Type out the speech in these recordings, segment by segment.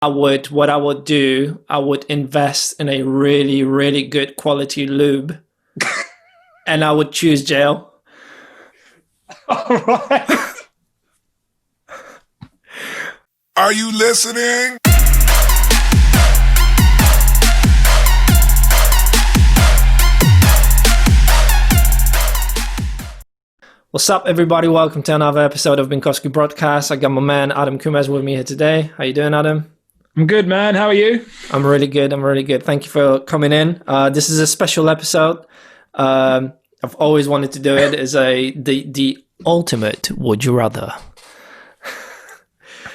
what I would do, I would invest in a really, really good quality lube, and I would choose jail. All right. Are you listening? What's up, everybody? Welcome to another episode of Binkowski Broadcast. I got my man Adam Coumas with me here today. How you doing, Adam? I'm good, man. How are you? I'm really good. Thank you for coming in. This is a special episode. I've always wanted to do it. It's the ultimate would you rather.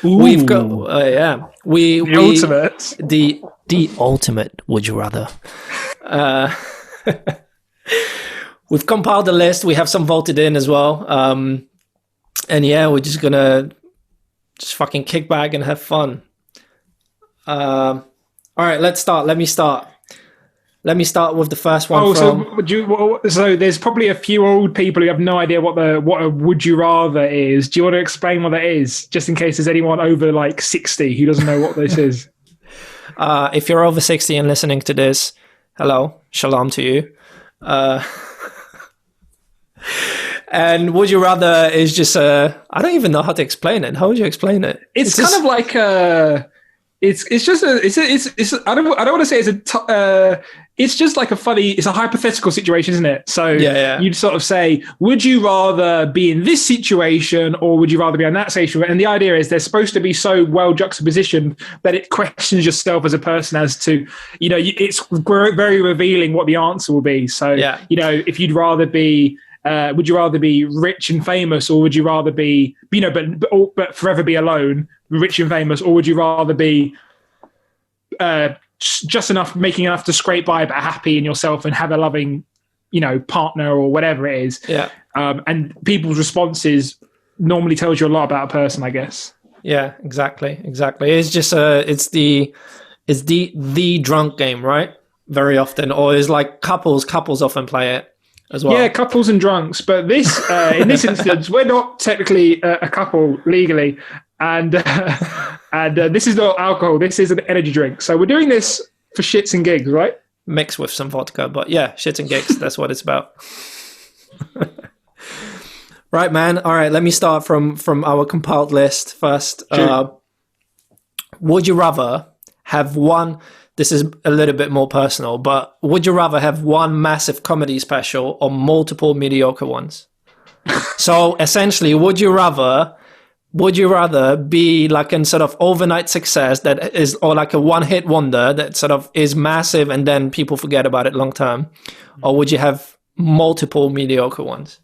Ooh. We've got Ultimate. The ultimate would you rather. We've compiled a list. We have some voted in as well. And yeah, we're just gonna fucking kick back and have fun. All right, let's start. Let me start with the first one. So there's probably a few old people who have no idea what a would you rather is. Do you want to explain what that is, just in case there's anyone over like 60 who doesn't know what this is? If you're over 60 and listening to this, hello, shalom to you. And would you rather is just I don't even know how to explain it. How would you explain it? It's kind of like it's I don't want to say it's just like it's a hypothetical situation, isn't it? So yeah. You'd sort of say, would you rather be in this situation or would you rather be in that situation? And the idea is they're supposed to be so well juxtapositioned that it questions yourself as a person as to, it's very revealing what the answer will be. So, if you'd rather be, would you rather be rich and famous or would you rather be, but forever be alone, rich and famous, or would you rather be just enough, making enough to scrape by, but happy in yourself and have a loving, partner or whatever it is. Yeah. And people's responses normally tells you a lot about a person, I guess. Yeah, exactly. It's just it's the drunk game, right? Very often, or it's like couples often play it as well. Yeah, couples and drunks. But this, in this instance, we're not technically a couple legally. And this is not alcohol. This is an energy drink. So we're doing this for shits and gigs, right? Mixed with some vodka, but yeah, shits and gigs. That's what it's about. Right, man. All right, let me start from our compiled list first. Would you rather have one? This is a little bit more personal, but would you rather have one massive comedy special or multiple mediocre ones? So essentially, would you rather be like in sort of overnight success that is, or like a one-hit wonder that sort of is massive and then people forget about it long term? Or would you have multiple mediocre ones?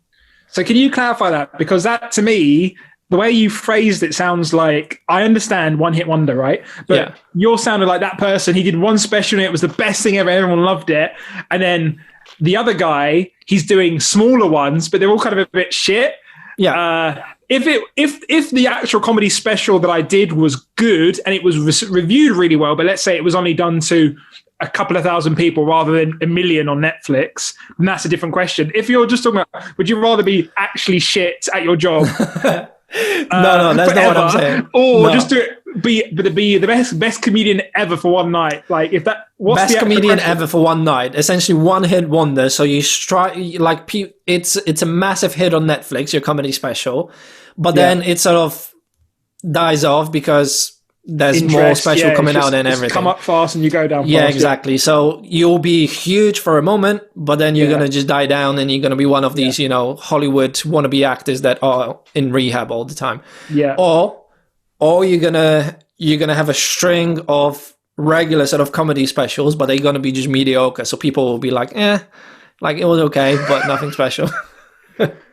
So can you clarify that? Because that, to me, the way you phrased it sounds like, I understand one-hit wonder, right? But you're sounding like that person. He did one special and it was the best thing ever. Everyone loved it. And then the other guy, he's doing smaller ones, but they're all kind of a bit shit. Yeah. If the actual comedy special that I did was good and it was reviewed really well, but let's say it was only done to a couple of thousand people rather than a million on Netflix, then that's a different question. If you're just talking about, would you rather be actually shit at your job? No, that's not what I'm saying. Or just be the best comedian ever for one night. Like if that best comedian ever for one night, essentially one hit wonder. So you it's a massive hit on Netflix, your comedy special, but then it sort of dies off because there's more special coming out and everything. Come up fast and you go down fast. Yeah, exactly. So you'll be huge for a moment, but then you're going to just die down and you're going to be one of these, Hollywood wannabe actors that are in rehab all the time. Yeah. Or you're going to have a string of regular sort of comedy specials, but they're going to be just mediocre. So people will be like, like it was okay, but nothing special.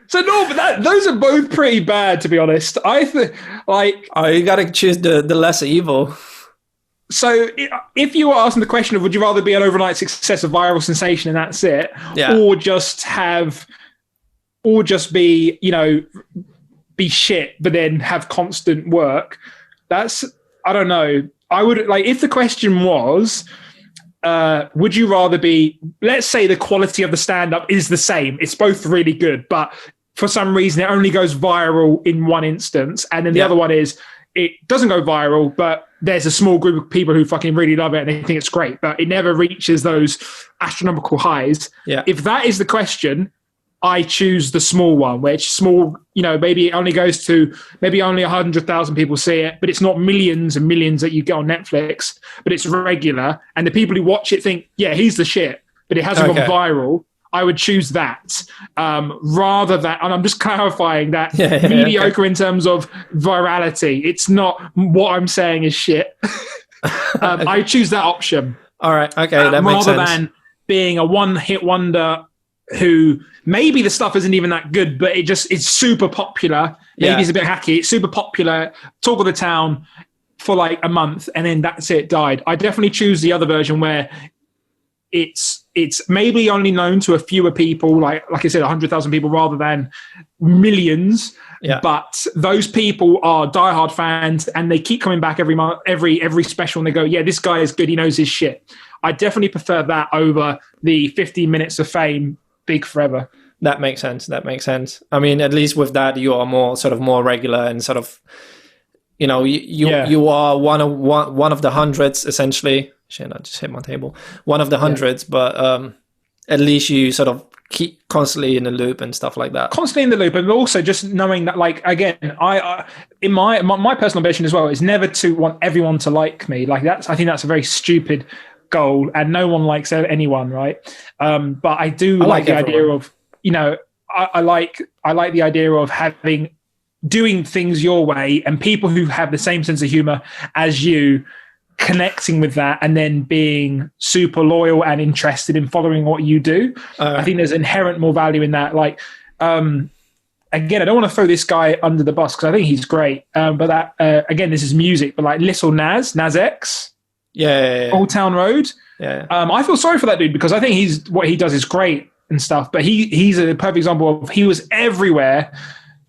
So no, but those are both pretty bad, to be honest. I think, you got to choose the lesser evil. So if you were asking the question of would you rather be an overnight success, a viral sensation, and that's it, or just be, be shit, but then have constant work. That's, I don't know. I would if the question was, would you rather be, let's say the quality of the stand-up is the same. It's both really good, but for some reason it only goes viral in one instance. And then the other one is it doesn't go viral, but there's a small group of people who fucking really love it and they think it's great, but it never reaches those astronomical highs. Yeah. If that is the question, I choose the small one, which small, maybe it only goes to maybe only 100,000 people see it, but it's not millions and millions that you get on Netflix, but it's regular. And the people who watch it think, yeah, he's the shit, but it hasn't gone viral. I would choose that rather than, and I'm just clarifying that mediocre in terms of virality. It's not what I'm saying is shit. I choose that option. All right. Okay. That makes sense. Rather than being a one-hit wonder who maybe the stuff isn't even that good, but it's super popular. Maybe it's a bit hacky. It's super popular. Talk of the town for like a month, and then that's it. Died. I definitely choose the other version where it's maybe only known to a fewer people, like I said, 100,000 people rather than millions. Yeah. But those people are diehard fans, and they keep coming back every month, every special, and they go, "Yeah, this guy is good. He knows his shit." I definitely prefer that over the 15 minutes of fame, big forever. That makes sense. I mean, at least with that, you are more regular and sort of, you are one of the hundreds essentially. Shit, I just hit my table. One of the hundreds, but at least you sort of keep constantly in the loop and stuff like that. Constantly in the loop, and also just knowing that, like, again, I in my personal ambition as well is never to want everyone to like me. Like I think that's a very stupid goal, and no one likes anyone, right? But I do like the idea of, I like the idea of doing things your way, and people who have the same sense of humor as you connecting with that, and then being super loyal and interested in following what you do. I think there's inherent more value in that. Like, again, I don't want to throw this guy under the bus because I think he's great. But that, again, this is music, but like Little Nas X. Yeah. Old Town Road. Yeah. I feel sorry for that dude because I think what he does is great and stuff, but he's a perfect example of, he was everywhere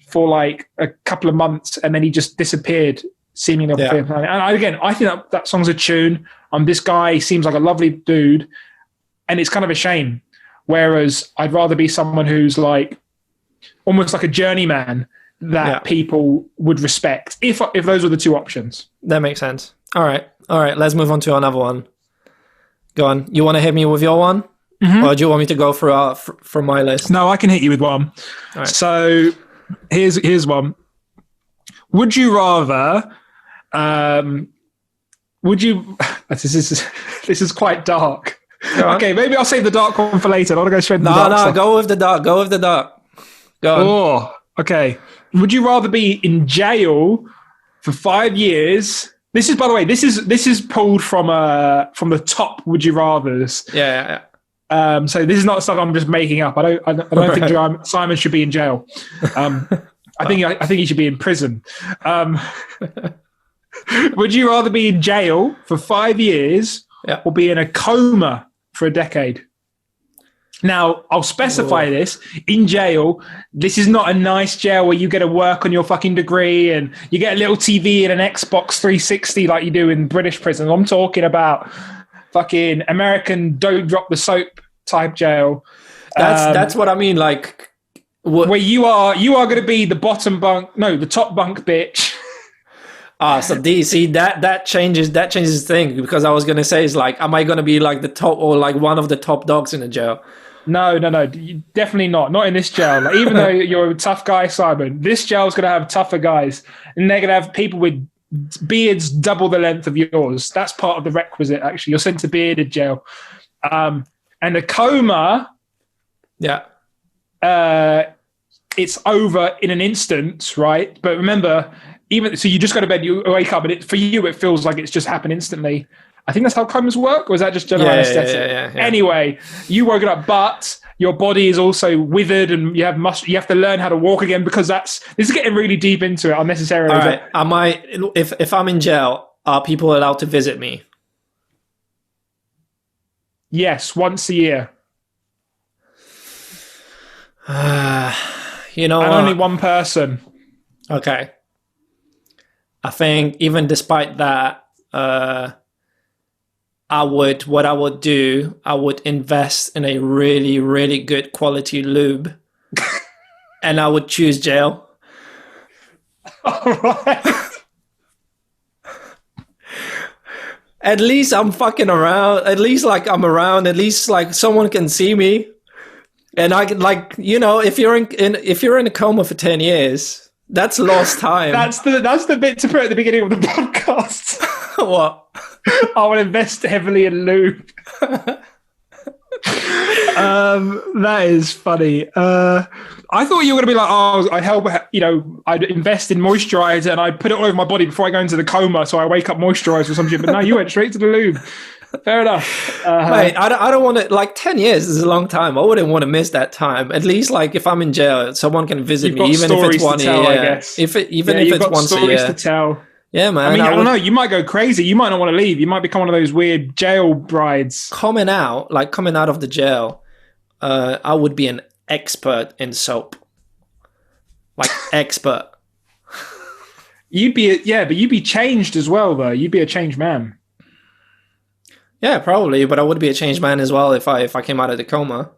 for like a couple of months and then he just disappeared seemingly. And I think that song's a tune. This guy seems like a lovely dude, and it's kind of a shame. Whereas I'd rather be someone who's like almost like a journeyman that people would respect if those were the two options. That makes sense. All right. Let's move on to another one. Go on. You want to hit me with your one? Mm-hmm. Or do you want me to go from my list? No, I can hit you with one. All right. So here's one. Would you rather? This is quite dark. Okay, maybe I'll save the dark one for later. I want to go straight to the dark stuff. Go with the dark. Go on. Oh, okay. Would you rather be in jail for 5 years? This is, by the way, this is pulled from the top Would You Rathers. Yeah. So this is not stuff I'm just making up. I don't think Simon should be in jail. I think he should be in prison. Would you rather be in jail for 5 years or be in a coma for a decade? Now, I'll specify this. In jail, this is not a nice jail where you get to work on your fucking degree and you get a little TV and an Xbox 360 like you do in British prisons. I'm talking about fucking American don't drop the soap type jail. That's what I mean. Like, where you are going to be the the top bunk bitch. So that changes the thing, because I was going to say is like, am I going to be like the top or like one of the top dogs in the jail? No, definitely not in this jail. Like, even though you're a tough guy, Simon, this jail is going to have tougher guys, and they're going to have people with beards double the length of yours. That's part of the requisite, actually. You're sent to bearded jail. And a coma, it's over in an instant, right? But remember, so you just go to bed, you wake up, and for you, it feels like it's just happened instantly. I think that's how comas work, or is that just general anesthetic? Yeah. Anyway, you woke up, but your body is also withered, and you have to learn how to walk again, because this is getting really deep into it unnecessarily. All right. If I'm in jail, are people allowed to visit me? Yes, once a year. You know, and only one person. Okay. I think even despite that, I would invest in a really, really good quality lube, and I would choose jail. All right. At least I'm fucking around. At least like I'm around. At least like someone can see me. And I can, like, you know, if you're in a coma for 10 years, that's lost time. That's the bit to put at the beginning of the podcast. What? I will invest heavily in Lube. That is funny. I thought you were going to be like, oh, I'd help, you know, I'd invest in moisturizer and I'd put it all over my body before I go into the coma so I wake up moisturized or some shit. But no, you went straight to the Lube. Fair enough. Mate, I don't want to, like, 10 years is a long time. I wouldn't want to miss that time. At least, like, if I'm in jail, someone can visit me, even if it's 1 year. I guess. Even if it's once a year. Stories to tell. Yeah, man. I mean, I don't know. You might go crazy. You might not want to leave. You might become one of those weird jail brides. Coming out of the jail, I would be an expert in soap. Like, expert. But you'd be changed as well, though. You'd be a changed man. Yeah, probably, but I would be a changed man as well if I came out of the coma.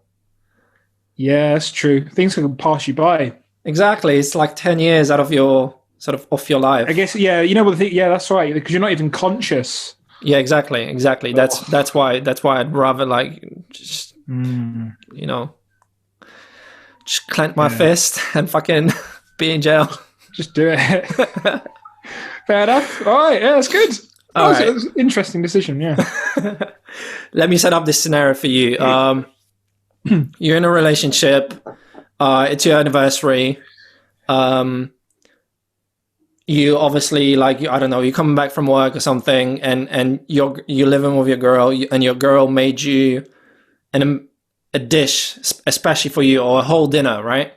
Yeah, that's true. Things can pass you by. Exactly. It's like 10 years out of your sort of off your life. I guess, yeah, you know what the thing, yeah, that's right, because you're not even conscious. Yeah, exactly. That's why I'd rather like just you know, just clench my fist and fucking be in jail. Just do it. Fair enough. All right, yeah, that's good. That was an interesting decision, yeah. Let me set up this scenario for you. You're in a relationship. It's your anniversary. You obviously, like, I don't know, you're coming back from work or something, and you're living with your girl, and your girl made you a dish especially for you, or a whole dinner, right?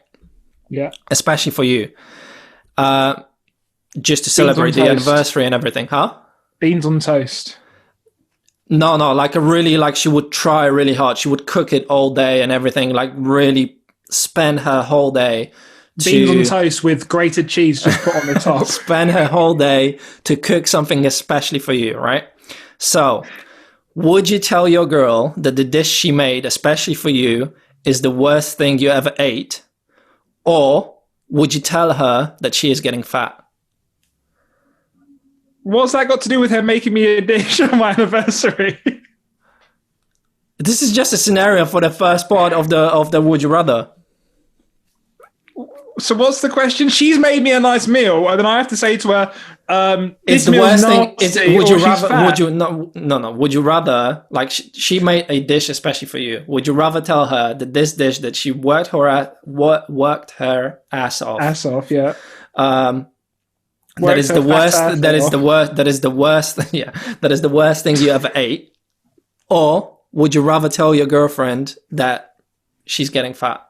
Yeah. Especially for you. Just to celebrate the anniversary and everything, huh? Beans on toast. No, like she would try really hard. She would cook it all day and everything, like really spend her whole day. Beans on toast with grated cheese just put on the top. Spend her whole day to cook something especially for you, right? So, would you tell your girl that the dish she made especially for you is the worst thing you ever ate? Or would you tell her that she is getting fat? What's that got to do with her making me a dish on my anniversary? This is just a scenario for the first part of the Would You Rather. So what's the question? She's made me a nice meal, and then I have to say to her, "It's the worst thing." Would you rather? Would you no? Would you rather, like, she made a dish especially for you? Would you rather tell her that this dish that she worked her ass off? Ass off, yeah. That is the worst. That is the worst. That is the worst. Yeah, that is the worst thing you ever ate. Or would you rather tell your girlfriend that she's getting fat?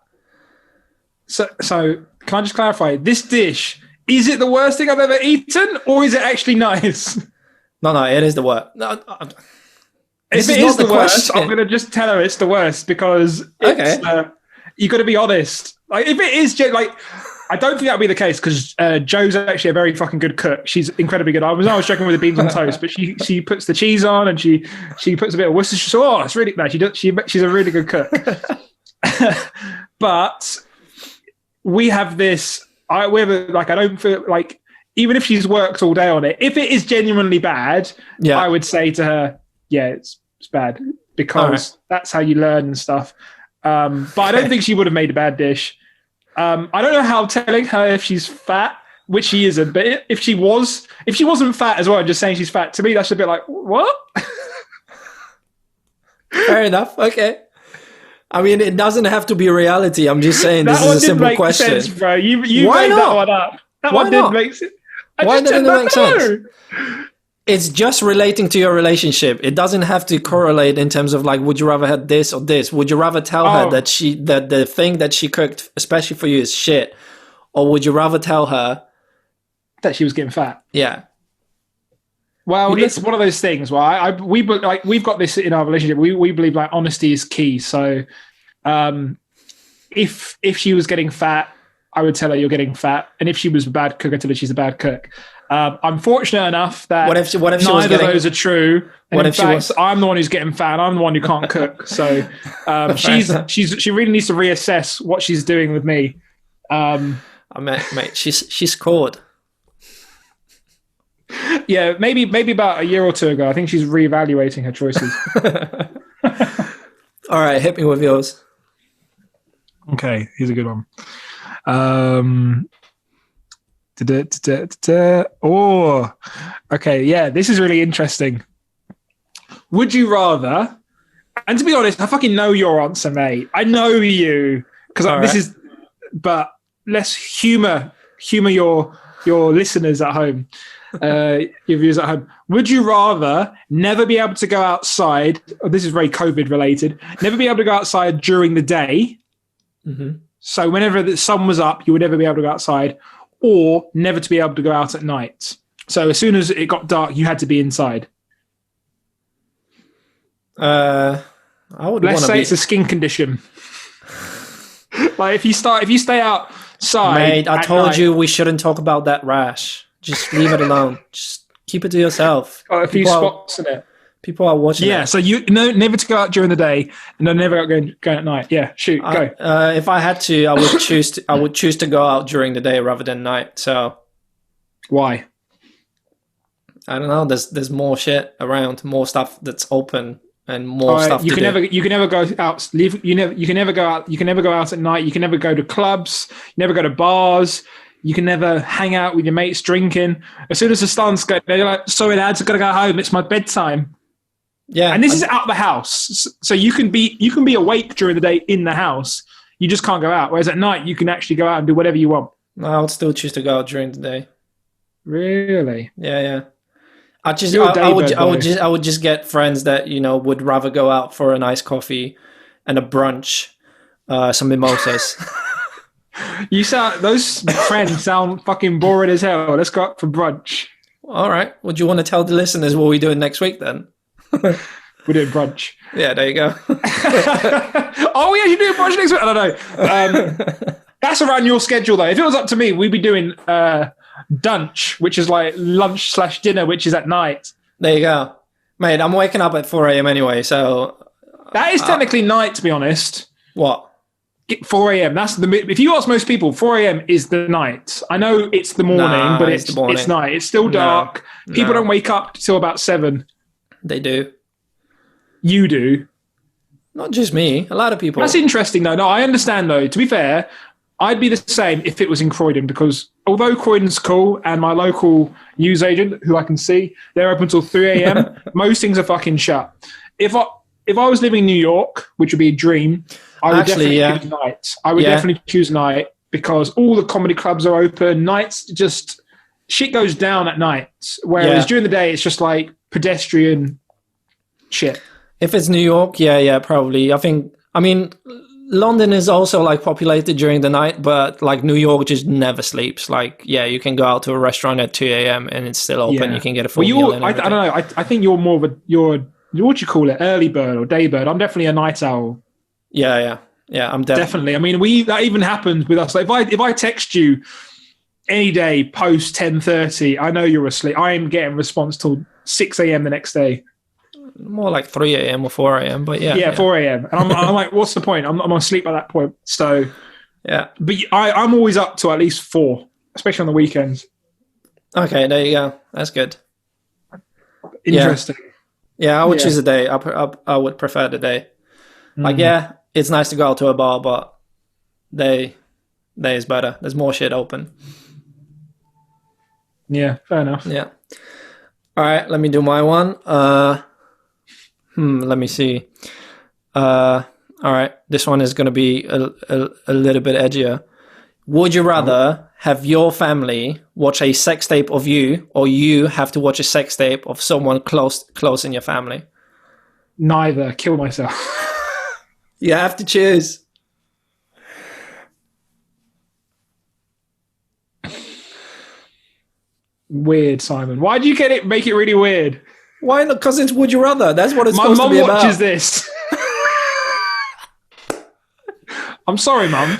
So can I just clarify? This dish, is it the worst thing I've ever eaten, or is it actually nice? No, it is the worst. No, if it is the worst, I'm going to just tell her it's the worst because you got to be honest. Like, if it is like, I don't think that would be the case because Joe's actually a very fucking good cook. She's incredibly good. I was joking with the beans on toast, but she puts the cheese on and she puts a bit of Worcestershire sauce. Oh, it's really nice. She's a really good cook. But we have this. I don't feel like, even if she's worked all day on it, if it is genuinely bad, I would say to her, yeah, it's bad because that's how you learn and stuff. But I don't think she would have made a bad dish. I don't know how telling her if she's fat, which she isn't, but if she wasn't fat as well, just saying she's fat, to me, that's a bit like, what? Fair enough. Okay. I mean, it doesn't have to be reality. I'm just saying this is a simple question. Sense, bro. You made that one up. That one didn't make sense. Why didn't it make sense? It's just relating to your relationship. It doesn't have to correlate in terms of like, would you rather have this or this? Would you rather tell her that the thing that she cooked, especially for you, is shit? Or would you rather tell her that she was getting fat? Yeah. Well, it's one of those things. Well, we've got this in our relationship. We believe like honesty is key. So, if she was getting fat, I would tell her you're getting fat, and if she was a bad cook, I'd tell her she's a bad cook. I'm fortunate enough that what if neither of those are true. And in fact, I'm the one who's getting fat. I'm the one who can't cook. So she really needs to reassess what she's doing with me. Mate, she scored. Yeah, maybe about a year or two ago. I think she's reevaluating her choices. All right, hit me with yours. Okay, here's a good one. Oh, okay, yeah, this is really interesting. Would you rather? And to be honest, I fucking know your answer, mate. I know you because this right. is. But let's humor your listeners at home, your viewers at home. Would you rather never be able to go outside? Oh, this is very COVID related. Never be able to go outside during the day. Mm-hmm. So whenever the sun was up, you would never be able to go outside, or never to be able to go out at night. So as soon as it got dark, you had to be inside. I would. Let's say it's a skin condition. Like if you stay outside. Mate, I told night, you we shouldn't talk about that rash. Just leave it alone. Just keep it to yourself. Got a few spots in it. People are watching. Yeah, so you know, never to go out during the day, and then never going at night. Yeah, shoot, go. If I had to, I would choose. I would choose to go out during the day rather than night. So why? I don't know. There's more shit around, more stuff that's open, and more stuff. You can never go out. You can never go out. You can never go out at night. You can never go to clubs. You never go to bars. You can never hang out with your mates drinking. As soon as the sun's going, they're like, "Sorry, lads, I've got to go home. It's my bedtime." Yeah, and this is out the house, so you can be awake during the day in the house. You just can't go out. Whereas at night, you can actually go out and do whatever you want. I would still choose to go out during the day. Really? Yeah. I would just get friends that would rather go out for a nice coffee and a brunch, some mimosas. Those friends sound fucking boring as hell. Let's go out for brunch. All right. Would you want to tell the listeners what we're doing next week then? We're doing brunch. Yeah, there you go. Oh, we actually doing brunch next week? I don't know. That's around your schedule, though. If it was up to me, we'd be doing dunch, which is like lunch/dinner, which is at night. There you go. Mate, I'm waking up at 4 a.m. anyway, so... That is technically night, to be honest. What? 4 a.m. If you ask most people, 4 a.m. is the night. I know it's the morning, but it's night. It's still dark. People don't wake up till about 7. They do. You do. Not just me. A lot of people. That's interesting, though. No, I understand, though. To be fair, I'd be the same if it was in Croydon, because although Croydon's cool and my local news agent, who I can see, they're open till 3 a.m., most things are fucking shut. If I was living in New York, which would be a dream, I would definitely choose night. I would definitely choose night because all the comedy clubs are open. Nights, just shit goes down at night. Whereas during the day, it's just like pedestrian shit. If it's New York, yeah, probably. I mean, London is also like populated during the night, but like New York just never sleeps. Like, you can go out to a restaurant at 2 a.m. and it's still open. You can get a full meal. I don't know. I think you're more of what you call it, early bird or day bird. I'm definitely a night owl. Yeah. I'm definitely. I mean, that even happens with us. Like if I text you any day post 10:30, I know you're asleep. I am getting response till 6 a.m. the next day. More like 3 a.m. or 4 a.m. But yeah, 4 a.m. And I'm like, what's the point? I'm asleep at that point. So yeah, but I'm always up to at least 4, especially on the weekends. Okay, there you go. That's good. Interesting. Yeah, I would choose a day. I would prefer the day. Like, it's nice to go out to a bar, but day is better. There's more shit open. Yeah, fair enough. Yeah. All right, let me do my one. Let me see. All right, this one is going to be a little bit edgier. Would you rather have your family watch a sex tape of you, or you have to watch a sex tape of someone close in your family? Neither. Kill myself. You have to choose. Weird, Simon. Why do you make it really weird? Why not? Because it's Would You Rather. That's what it's supposed to be about. My mum watches this. I'm sorry, Mum.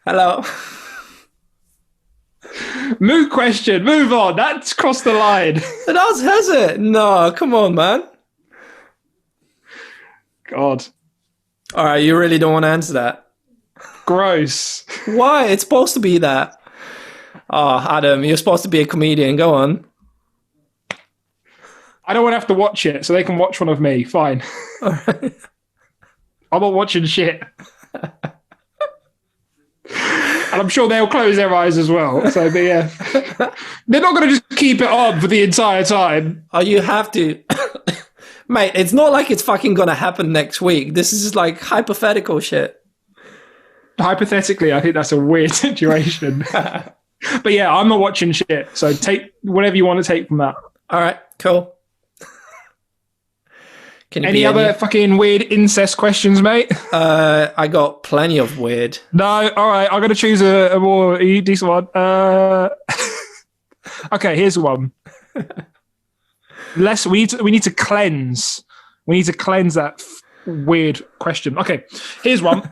Hello. Moot question. Move on. That's crossed the line. Has it? No, come on, man. God. All right, you really don't want to answer that. Gross. Why? It's supposed to be that. Oh, Adam, you're supposed to be a comedian. Go on. I don't want to have to watch it, so they can watch one of me. Fine. I'm not watching shit. And I'm sure they'll close their eyes as well. So they're not going to just keep it on for the entire time. Oh, you have to. Mate, it's not like it's fucking going to happen next week. This is like hypothetical shit. Hypothetically, I think that's a weird situation. But yeah, I'm not watching shit. So take whatever you want to take from that. All right, cool. Any other fucking weird incest questions, mate? I got plenty of weird. No, all right. I'm going to choose a more decent one. Okay, here's one. We need to cleanse. We need to cleanse that weird question. Okay, here's one.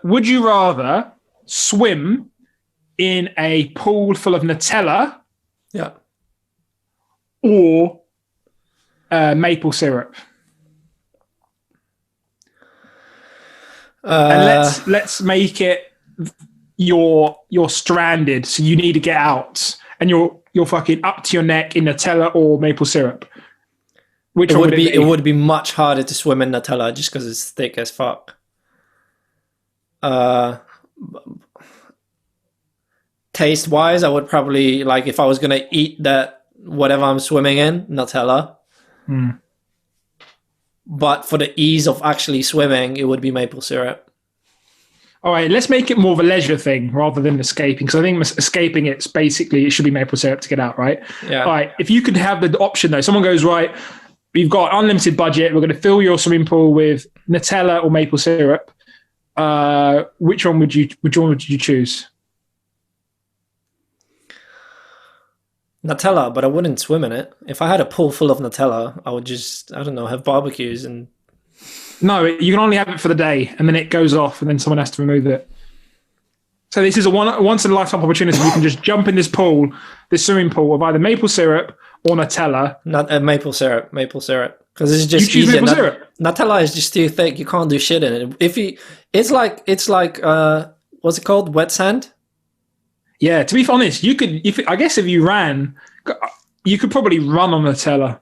Would you rather swim in a pool full of Nutella? Yeah. Or maple syrup? And let's make it you're stranded, so you need to get out, and you're fucking up to your neck in Nutella or maple syrup. Which one would it be? It would be much harder to swim in Nutella just because it's thick as fuck. Taste wise, I would probably, like, if I was gonna eat that whatever I'm swimming in, Nutella. But for the ease of actually swimming, it would be maple syrup. All right, let's make it more of a leisure thing rather than escaping. Because I think escaping, it should be maple syrup to get out, right? Yeah. All right, if you could have the option though, someone goes, right, we've got unlimited budget, we're going to fill your swimming pool with Nutella or maple syrup. Which one would you choose? Nutella, but I wouldn't swim in it. If I had a pool full of Nutella, I would just, I don't know, have barbecues and... No, you can only have it for the day, and then it goes off, and then someone has to remove it. So this is a once-in-a-lifetime opportunity. You can just jump in this swimming pool of either maple syrup or Nutella. Maple syrup. Because it's just you choose easier. Maple syrup? Nutella is just too thick. You can't do shit in it. It's like what's it called? Wet sand? Yeah, to be honest, if you ran, you could probably run on Nutella.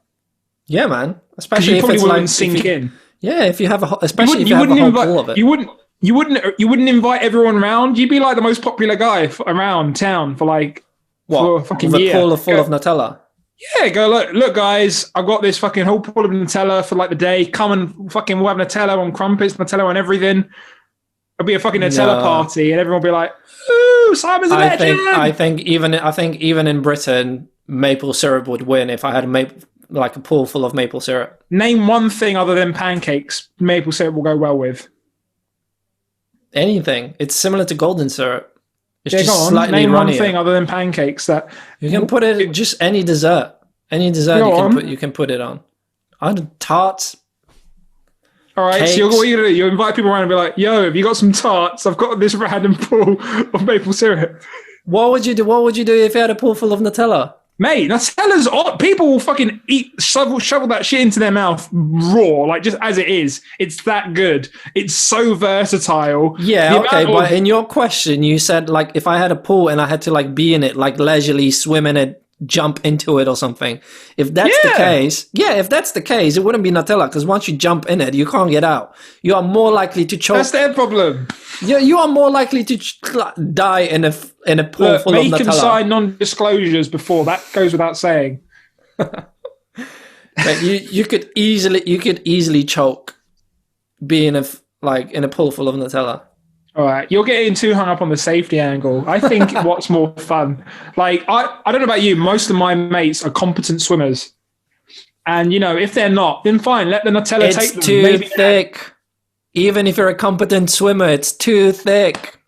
Yeah, man. Especially if it's wouldn't like sink in. Yeah, if you have especially if you have a whole pool of it. You wouldn't invite everyone around. You'd be like the most popular guy around town for like for a fucking year. A pool full of Nutella. Yeah, go look, guys. I've got this fucking whole pool of Nutella for like the day. Come and fucking we'll have Nutella on crumpets, Nutella on everything. It'll be a fucking Nutella party, and everyone will be like, "Ooh, Simon's a legend." I think even in Britain, maple syrup would win if I had a pool full of maple syrup. Name one thing other than pancakes maple syrup will go well with. Anything. It's similar to golden syrup. It's just slightly name runnier. one thing other than pancakes that you can put it just any dessert. Any dessert you can put it on. Tarts. All right, cakes. So what are you gonna do? You invite people around and be like, "Yo, have you got some tarts? I've got this random pool of maple syrup." What would you do? What would you do if you had a pool full of Nutella? Mate, Nutella's people will fucking shovel that shit into their mouth raw, like just as it is. It's that good. It's so versatile. Yeah, okay, but in your question, you said like if I had a pool and I had to like be in it, like leisurely swim in it, jump into it or something. If that's the case, it wouldn't be Nutella because once you jump in it, you can't get out. You are more likely to choke. That's their problem. You are more likely to die in a pool full of Nutella. Make them sign non-disclosures before. That goes without saying. But you could easily choke being in a pool full of Nutella. All right, you're getting too hung up on the safety angle. I think what's more fun, like I don't know about you, most of my mates are competent swimmers, and if they're not, then fine, let the Nutella take them. It's too thick. Even if you're a competent swimmer, it's too thick.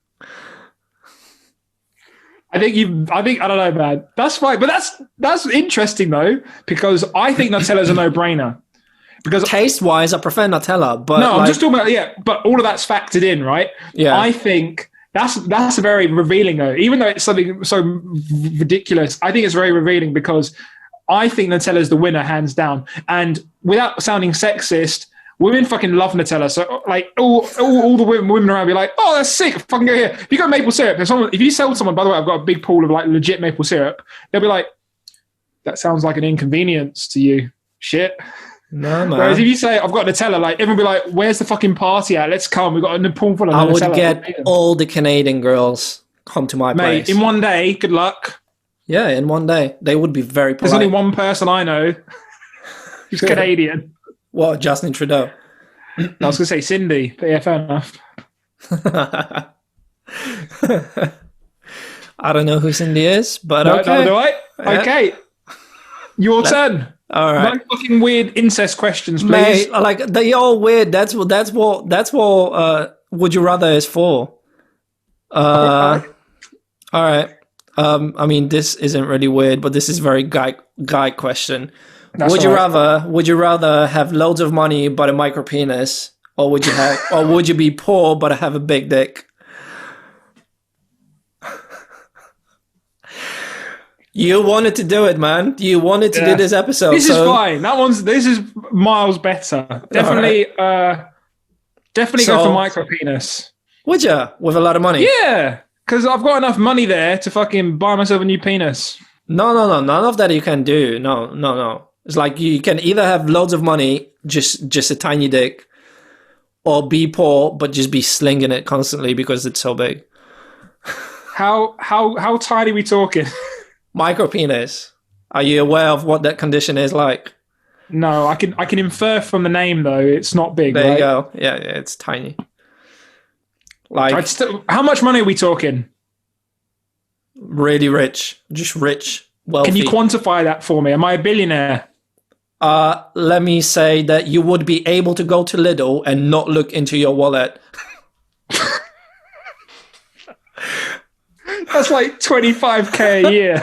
I don't know, man. That's fine, but that's interesting though, because I think Nutella's a no-brainer. Because taste-wise, I prefer Nutella, but no, I'm just talking about but all of that's factored in, right? Yeah, I think that's very revealing though. Even though it's something so ridiculous, I think it's very revealing because I think Nutella's the winner, hands down. And without sounding sexist, women fucking love Nutella. So like all the women around be like, "Oh, that's sick! Fucking go here." If you got maple syrup, if you sell someone, by the way, I've got a big pool of like legit maple syrup, they'll be like, that sounds like an inconvenience to you. Shit. No, man. Whereas if you say, I've got Nutella, like, everyone will be like, where's the fucking party at? Let's come. We've got a pool full of Nutella. I would get all the Canadian girls come to my place. In one day, good luck. Yeah, in one day. They would be very polite. There's only one person I know who's Canadian. What, Justin Trudeau? I was going to say Cindy, but yeah, fair enough. I don't know who Cindy is, but no, okay. No, do I? Yeah. Okay. Your turn. All right. No fucking weird incest questions, please. Mate, like, they're all weird. That's what Would You Rather is for. All right. I mean, this isn't really weird, but this is a very guy question. Would you rather have loads of money but a micro penis, or would you be poor but have a big dick? You wanted to do it, man. You wanted to do this episode. This is fine. This is miles better. Definitely, definitely go for micro penis. Would you? With a lot of money? Yeah, because I've got enough money there to fucking buy myself a new penis. No. None of that you can do. No. It's like you can either have loads of money, just a tiny dick, or be poor but just be slinging it constantly because it's so big. How tiny are we talking? Micro penis. Are you aware of what that condition is like? No, I can infer from the name though. It's not big. There right? you go. Yeah, it's tiny. Like, how much money are we talking? Really rich, just rich, wealthy. Can you quantify that for me? Am I a billionaire? Let me say that you would be able to go to Lidl and not look into your wallet. That's like 25k a year.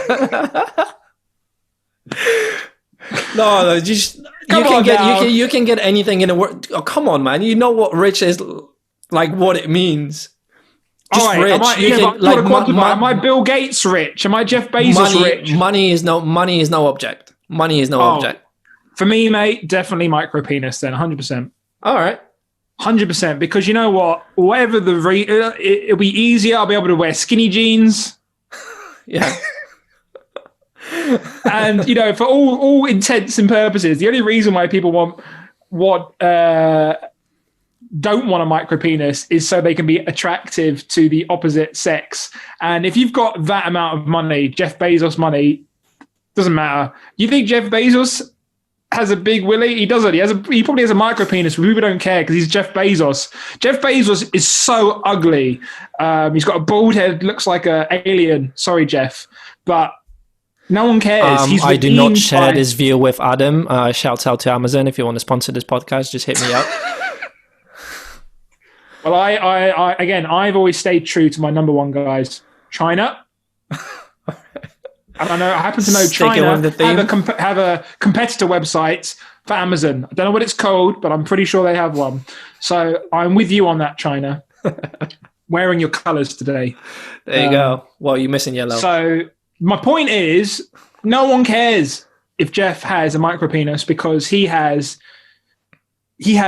No, just you can get anything in the world. Oh, come on, man! You know what rich is, like what it means. Just rich. Am I Bill Gates rich? Am I Jeff Bezos rich? Money is no object. Money is no object. For me, mate, definitely micro penis. Then 100%. All right. 100%, because you know what? Whatever it'll be easier. I'll be able to wear skinny jeans. Yeah. And for all intents and purposes, the only reason why people don't want a micro penis is so they can be attractive to the opposite sex. And if you've got that amount of money, Jeff Bezos money, doesn't matter. You think Jeff Bezos has a big willy? He doesn't. He probably has a micro penis. We don't care because he's Jeff Bezos. Jeff Bezos is so ugly. He's got a bald head, looks like an alien. Sorry, Jeff, but no one cares. I do not share this view with Adam. Shouts out to Amazon. If you want to sponsor this podcast, just hit me up. Well, I again, I've always stayed true to my number one guys, China. And I happen to know China have a competitor website for Amazon. I don't know what it's called, but I'm pretty sure they have one. So I'm with you on that, China. Wearing your colours today. There you go. Well, you're missing yellow. So my point is, no one cares if Jeff has a micro penis because he has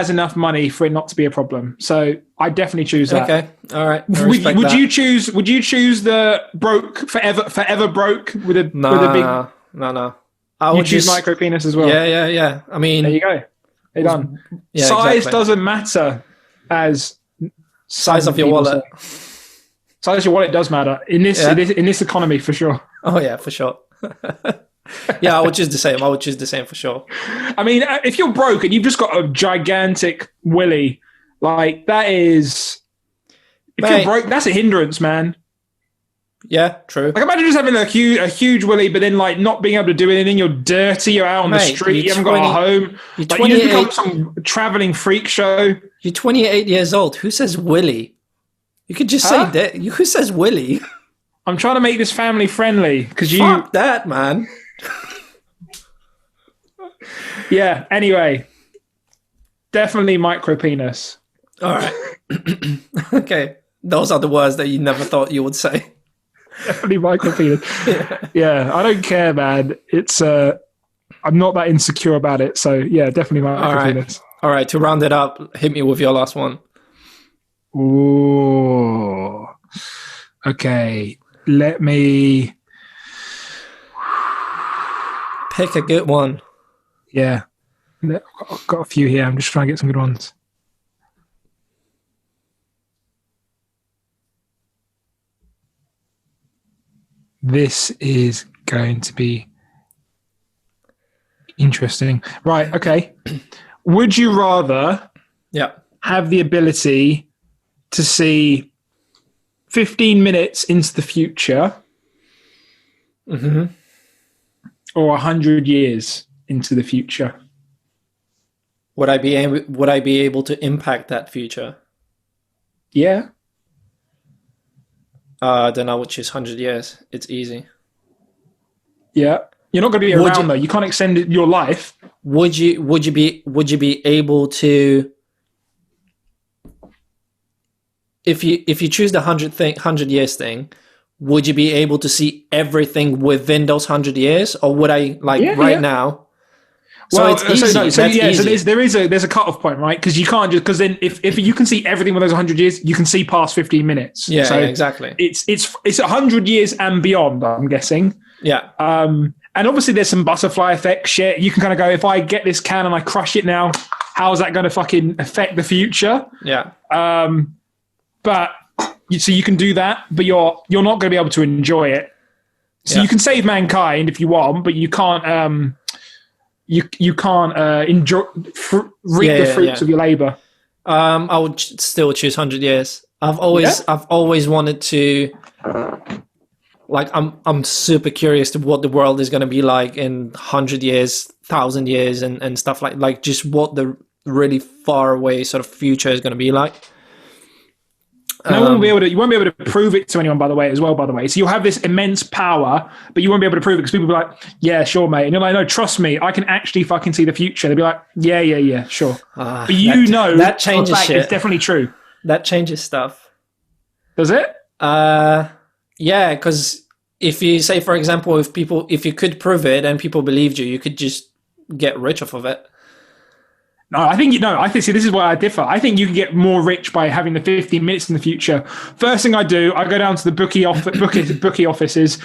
enough money for it not to be a problem. So I definitely choose that. Okay, all right. Would you choose the forever broke with a big? No. I would choose micro penis as well. Yeah. I mean, there you go. They're done. Yeah, size doesn't matter as size of your wallet. Size of your wallet does matter in this economy for sure. Oh yeah, for sure. Yeah, I would choose the same. I would choose the same for sure. I mean, if you're broke and you've just got a gigantic willy, like that is, you're broke, that's a hindrance, man. Yeah, true. Like imagine just having a huge willy, but then like not being able to do anything. You're dirty. You're out on the street. You haven't got a home. You just become some traveling freak show. You're 28 years old. Who says willy? You could just say that. Who says willy? I'm trying to make this family friendly because Fuck that, man. Yeah. Anyway, definitely micro penis. All right. Okay. Those are the words that you never thought you would say. Definitely micro penis. Yeah. I don't care, man. It's I'm not that insecure about it. So yeah, definitely micro penis. All right. To round it up, hit me with your last one. Ooh. Okay. Let me. Pick a good one. Yeah. I've got a few here. I'm just trying to get some good ones. This is going to be interesting. Right, okay. Would you rather have the ability to see 15 minutes into the future or 100 years into the future? Would I be able to impact that future? Yeah. Then I would choose 100 years. It's easy. Yeah. You're not going to be around though. You can't extend your life. Would you be able to, if you choose the 100 years thing, would you be able to see everything within those 100 years, or would I now? Well, it's easy. So there's a cutoff point, right? Because you can't just, because then if you can see everything with those 100 years, you can see past 15 minutes. Yeah, so exactly. It's 100 years and beyond, I'm guessing. Yeah. And obviously there's some butterfly effect shit. You can kind of go, if I get this can and I crush it now, how's that going to fucking affect the future? Yeah. But so you can do that, but you're not going to be able to enjoy it. So you can save mankind if you want, but you can't. You can't enjoy reap the fruits of your labor. I would still choose 100 years. I've always wanted to. Like, I'm super curious to what the world is going to be like in 100 years, 1,000 years, and stuff like just what the really far away sort of future is going to be like. You won't be able to prove it to anyone, by the way. So you'll have this immense power, but you won't be able to prove it because people will be like, yeah, sure, mate. And you're like, no, trust me, I can actually fucking see the future. They'll be like, yeah, sure. But that changes shit. It's definitely true. That changes stuff. Does it? Yeah, because if you say, for example, if you could prove it and people believed you could just get rich off of it. No, I think see, this is where I differ. I think you can get more rich by having the 15 minutes in the future. First thing I do, I go down to the bookie offices,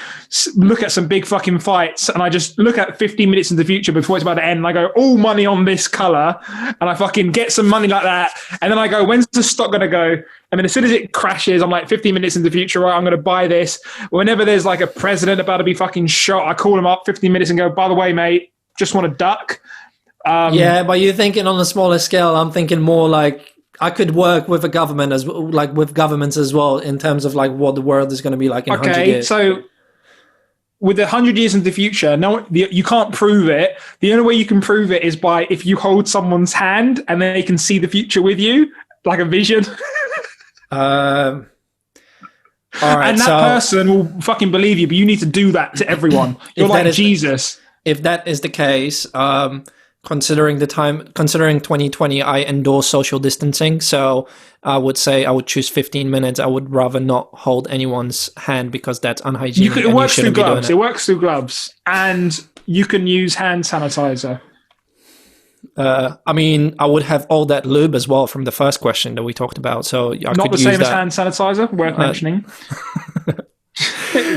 look at some big fucking fights, and I just look at 15 minutes in the future before it's about to end, and I go, all money on this color, and I fucking get some money like that, and then I go, when's the stock going to go? And then as soon as it crashes, I'm like, 15 minutes in the future, right, I'm going to buy this. Whenever there's like a president about to be fucking shot, I call him up 15 minutes and go, by the way, mate, just want to duck. Yeah, but you're thinking on a smaller scale. I'm thinking more like I could work with a government with governments as well in terms of like what the world is going to be like in 100 years. So with 100 years into the future, no, you can't prove it. The only way you can prove it is by if you hold someone's hand and they can see the future with you, like a vision. All right, and that person will fucking believe you, but you need to do that to everyone. You're like Jesus. If that is the case, considering 2020, I endorse social distancing. So I would say I would choose 15 minutes. I would rather not hold anyone's hand because that's unhygienic. It works through gloves. It works through gloves, and you can use hand sanitizer. I mean, I would have all that lube as well from the first question that we talked about. So I not could the use same that. as hand sanitizer. Worth mentioning.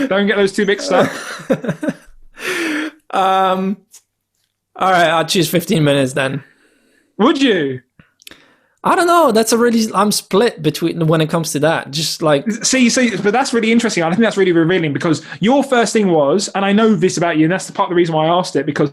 Don't get those two mixed up. All right, I'll choose 15 minutes then. Would you? I don't know. I'm split between when it comes to that. Just like see, but that's really interesting. I think that's really revealing because your first thing was, and I know this about you, and that's the part of the reason why I asked it, because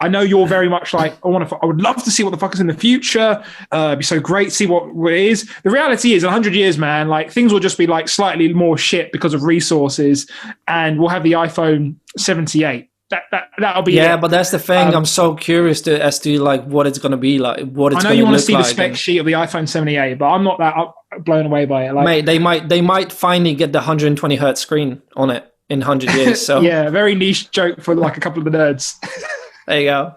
I know you're very much like, I would love to see what the fuck is in the future. It'd be so great to see what it is. The reality is, in 100 years, man, like things will just be like slightly more shit because of resources, and we'll have the iPhone 78. That'll be yeah, it. but that's the thing. I'm so curious as to like what it's going to be like. What it's. I know you want to see like the spec sheet of the iPhone 78, but I'm not that blown away by it. Like, mate, they might finally get the 120 hertz screen on it in 100 years. So yeah, very niche joke for like a couple of the nerds. There you go.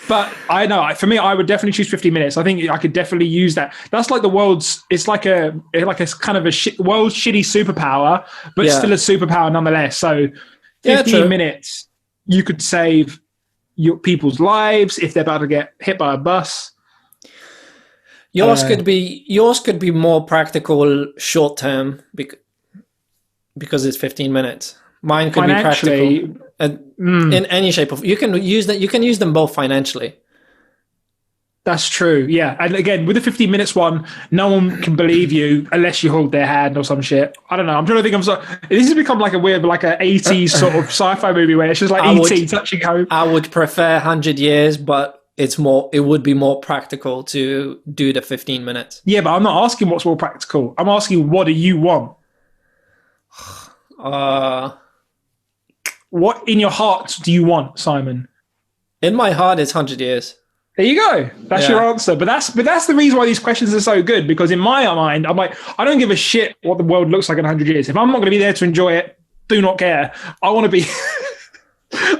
But I know for me, I would definitely choose 50 minutes. I think I could definitely use that. That's like the world's. It's like a kind of a world's shitty superpower, but still a superpower nonetheless. So 15 minutes. You could save your people's lives if they're about to get hit by a bus. Yours could be more practical short term because it's 15 minutes. Mine could be practical. in any shape of. You can use that. You can use them both financially. That's true. Yeah. And again, with the 15 minutes one, no one can believe you unless you hold their hand or some shit. I don't know. I'm trying to think of this has become like a weird, like a 80s sort of sci-fi movie where it's just like E.T. touching home. I would prefer 100 years, but it would be more practical to do the 15 minutes. Yeah, but I'm not asking what's more practical. I'm asking, what do you want? What in your heart do you want, Simon? In my heart, it's 100 years. There you go. That's your answer. But that's the reason why these questions are so good, because in my mind, I'm like, I don't give a shit what the world looks like in 100 years. If I'm not going to be there to enjoy it, do not care. I want to be...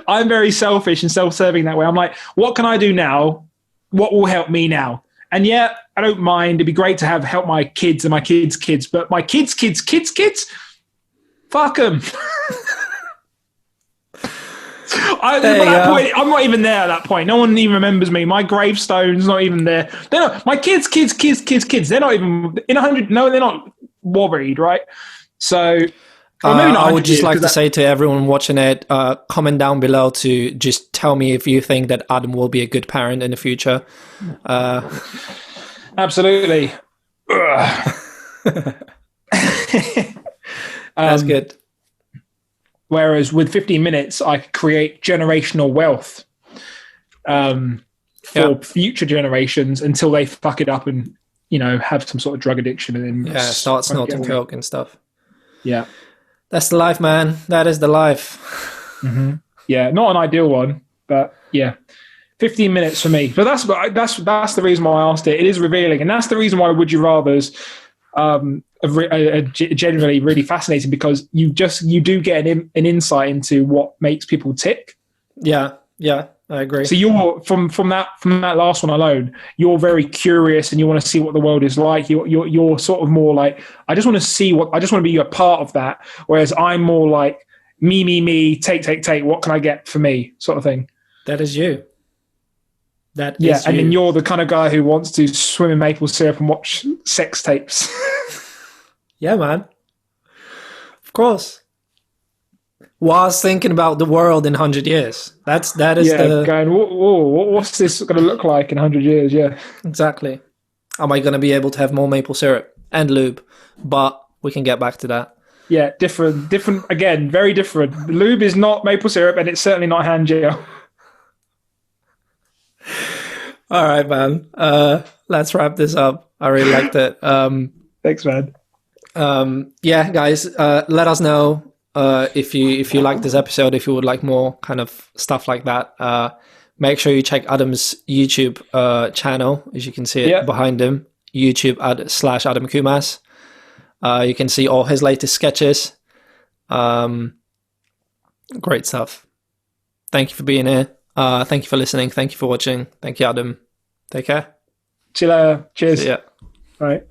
I'm very selfish and self-serving that way. I'm like, what can I do now? What will help me now? And yeah, I don't mind. It'd be great to help my kids and my kids' kids, but my kids' fuck them. Point, I'm not even there at that point. No one even remembers me. My gravestone's not even there. They're not, my kids. They're not even in 100. No, they're not worried, right? So, maybe not. I would just like to say to everyone watching it, comment down below to just tell me if you think that Adam will be a good parent in the future. Absolutely. That's good. Whereas with 15 minutes, I could create generational wealth for future generations until they fuck it up and, have some sort of drug addiction and then start snorting coke and stuff. Yeah. That's the life, man. That is the life. Mm-hmm. Yeah, not an ideal one, but yeah. 15 minutes for me. But that's the reason why I asked it. It is revealing. And that's the reason why Would You Rathers are generally really fascinating, because you do get an insight into what makes people tick. Yeah, I agree. So you're from that last one alone, you're very curious and you want to see what the world is like. You're sort of more like, I just want to be a part of that. Whereas I'm more like me, take, what can I get for me, sort of thing. That is you. And then you're the kind of guy who wants to swim in maple syrup and watch sex tapes. Yeah, man. Of course. Whilst thinking about the world in 100 years. That is going, what's this going to look like in 100 years? Yeah. Exactly. Am I going to be able to have more maple syrup and lube? But we can get back to that. Yeah, different. Again, very different. Lube is not maple syrup, and it's certainly not hand gel. All right, man. Let's wrap this up. I really liked it. Thanks, man. Guys, let us know if you like this episode, if you would like more kind of stuff like that. Make sure you check Adam's YouTube channel, as you can see it behind him, YouTube /Adam Coumas. You can see all his latest sketches. Great stuff. Thank you for being here. Thank you for listening. Thank you for watching. Thank you, Adam. Take care. See you later. Cheers. See ya. All right.